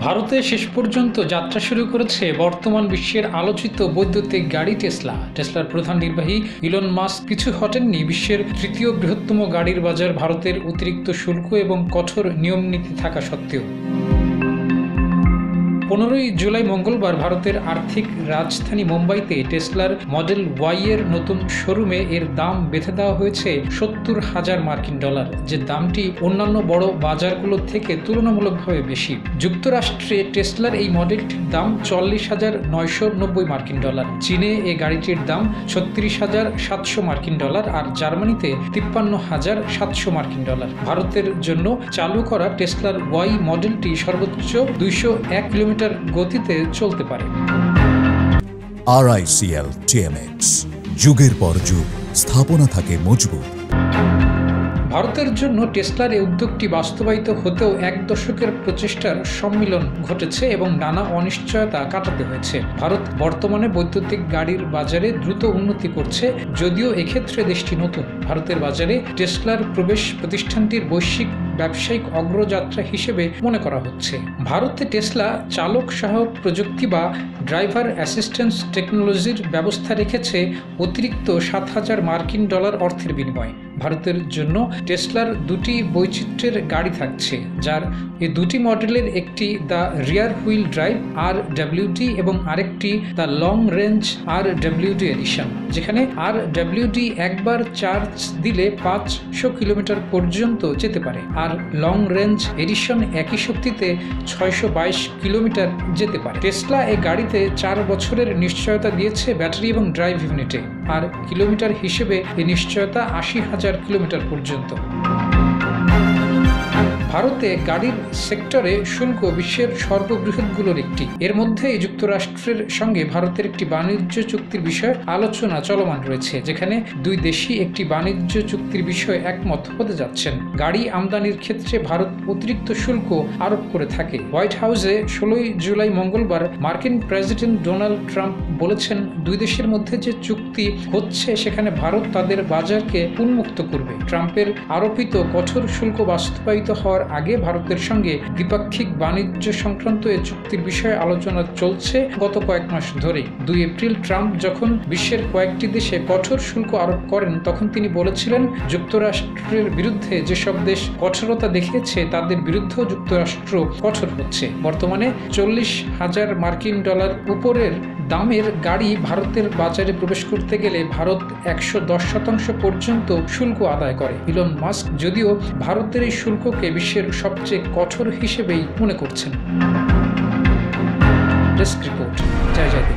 ভারতে শেষ পর্যন্ত যাত্রা শুরু করেছে বর্তমান বিশ্বের আলোচিত বৈদ্যুতিক গাড়ি টেসলা। টেসলার প্রধান নির্বাহী ইলন মাস্ক পিছু হটেননি। বিশ্বের তৃতীয় বৃহত্তম গাড়ির বাজার ভারতের অতিরিক্ত শুল্ক এবং কঠোর নিয়মনীতি থাকা সত্ত্বেও। 15 জুলাই মঙ্গলবার ভারতের আর্থিক রাজধানী মুম্বাইতে টেসলার মডেল ওয়াই এর নতুন শোরুমে এর দাম বেঁধে দেওয়া হয়েছে $70,000, যে দামটি অন্যান্য বড় বাজারগুলো থেকে তুলনামূলকভাবে বেশি। যুক্তরাষ্ট্রে টেসলার এই মডেলটির দাম $40,990, চীনে এই গাড়িটির দাম $36,700 আর জার্মানিতে $53,700। ভারতের জন্য চালু করা টেসলার ওয়াই মডেলটি সর্বোচ্চ 201 কিলোমিটার গতিতে চলতে পারে। RICL TMX, যুগের পর যুগ স্থাপনা থাকে মজবুত। ভারতের জন্য টেসলার এই উদ্যোগটি বাস্তবায়িত হতেও 1 দশকের প্রচেষ্টার সম্মিলন ঘটেছে এবং নানা অনিশ্চয়তা কাটাতে হয়েছে। ভারত বর্তমানে বৈদ্যুতিক গাড়ির বাজারে দ্রুত উন্নতি করছে, যদিও এক্ষেত্রে দেশটি নতুন। ভারতের বাজারে টেসলার প্রবেশ প্রতিষ্ঠানটির বৈশ্বিক ব্যবসায়িক অগ্রযাত্রা হিসেবে মনে করা হচ্ছে। ভারতে টেসলা চালক সহায়ক প্রযুক্তি বা ড্রাইভার অ্যাসিস্ট্যান্স টেকনোলজির ব্যবস্থা রেখেছে অতিরিক্ত $7,000 অর্থের বিনিময়ে। ভারতের জন্য টেসলার 2টি বৈচিত্র্যের গাড়ি থাকছে, যার এই 2টি মডেলের একটি the rear wheel drive RWD এবং আরেকটি the long range RWD edition, যেখানে RWD একবার চার্জ দিলে 500 কিলোমিটার পর্যন্ত যেতে পারে, আর লং রেঞ্জ এডিশন একই শক্তিতে 622 কিলোমিটার যেতে পারে। টেসলা এই গাড়িতে 4 বছরের নিশ্চয়তা দিয়েছে ব্যাটারি এবং ড্রাইভ ইউনিটে, আর কিলোমিটার হিসেবে এই নিশ্চয়তা 80,000 কিলোমিটার পর্যন্ত। ভারতে গাড়ির সেক্টরে শুল্ক বিশ্বের সর্ববৃহৎগুলোর একটি। এর মধ্যে যুক্তরাষ্ট্রের সঙ্গে ভারতের একটি বাণিজ্য চুক্তির বিষয়ে আলোচনা চলমান রয়েছে, যেখানে দুই দেশই একটি বাণিজ্য চুক্তির বিষয়ে একমত হতে যাচ্ছেন। গাড়ি আমদানির ক্ষেত্রে ভারত অতিরিক্ত শুল্ক আরোপ করে থাকে। হোয়াইট হাউসে 16 জুলাই মঙ্গলবার মার্কিন প্রেসিডেন্ট ডোনাল্ড ট্রাম্প বলেছেন, দুই দেশের মধ্যে যে চুক্তি হচ্ছে সেখানে ভারত তাদের বাজারকে উন্মুক্ত করবে। ট্রাম্পের আরোপিত কঠোর শুল্ক বাস্তবায়িত হওয়ার আগে ভারতের সঙ্গে দ্বিপাক্ষিক বাণিজ্য সংক্রান্ত এই চুক্তির বিষয়ে আলোচনা চলছে গত কয়েক মাস ধরে। 2 এপ্রিল ট্রাম্প যখন বিশ্বের কয়েকটি দেশে কঠোর শুল্ক আরোপ করেন, তখন তিনি বলেছিলেন, যুক্তরাষ্ট্রের বিরুদ্ধে যেসব দেশ কঠোরতা দেখিয়েছে তাদের বিরুদ্ধেও যুক্তরাষ্ট্র কঠোর হচ্ছে। বর্তমানে $40,000 উপরের দামের গাড়ি ভারতের বাজারে প্রবেশ করতে গেলে ভারত 110% পর্যন্ত শুল্ক আদায় করে। ইলন মাস্ক যদিও ভারতের এই শুল্ককে বিশ্বের সবচেয়ে কঠোর হিসেবেই মনে করছেন। Desk report. জয় জয়।